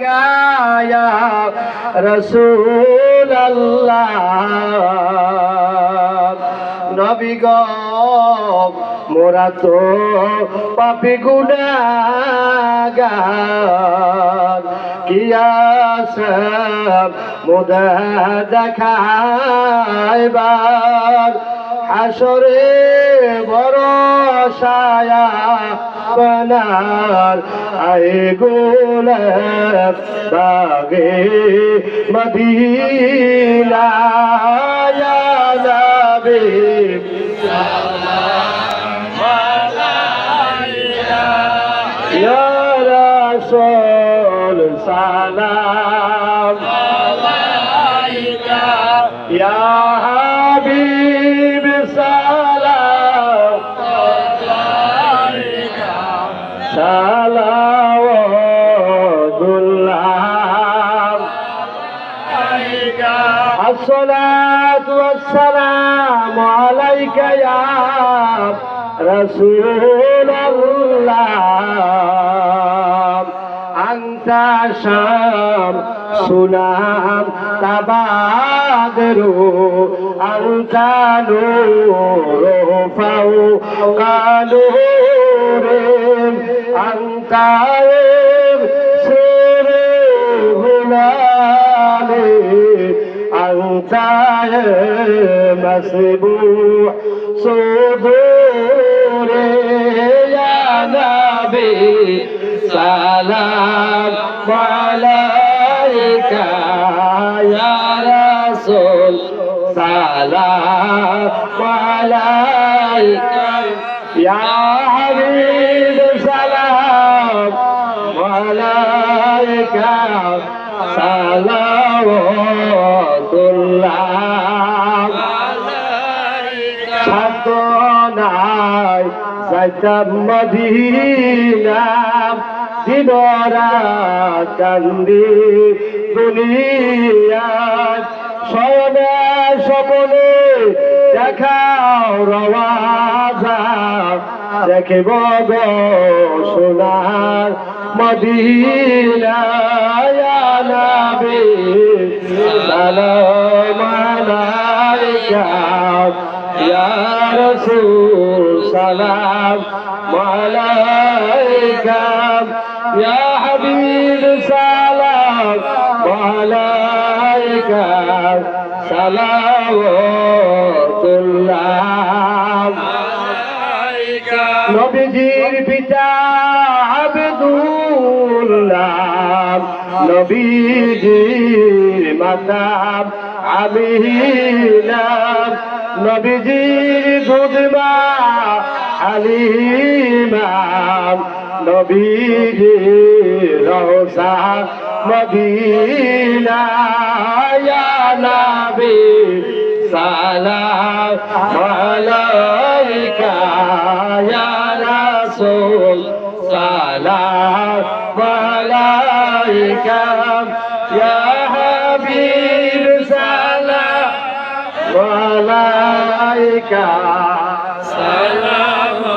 या रसूल अल्लाह नबी गो मोरा तो पापी गुनाहगार किया सब मुदा देखाइबार হাসরে ভরসায়া বনার আয়ে গোলাপ বাগে মদিনা ইয়া নবী সালাম আলাইকা ইয়া রাসূল সালাম আলাইকা ইয়া হাবিব الصلاة والسلام عليك يا رسول الله أنت شمسنا تبادر أنت نور فوق نور أنت سر هلالي أنت مسبوح صدوري يا نبي سلام عليك يا رسول سلام عليك يا حبيب سلام عليك সালাওয়াতুল্লাহ সাধনায় যাইতাম মদিনা দিনরাত কান্দি দুনিয়ায় শয়নে স্বপ্নে দেখাও রওয়াজা দেখিব গো সোনার মদিনা ইয়া নবী সালাম আলাইকা ইয়া রাসূল সালাম আলাইকা ইয়া হাবিব সালাম আলাইকা সালাওয়াতুল্লাহ আলাইকা নবীজির পিতা আব্দুল্লাহ নবীজির মাতা আমিনা নবীজির দুধমা হালিমা নবীজির রওজা মদিনা ইয়া নবী সালাম আলাইকা ইয়া রাসূল সালাম আলাইকা ইয়া হাবিব সালাম আলাইকা সালাম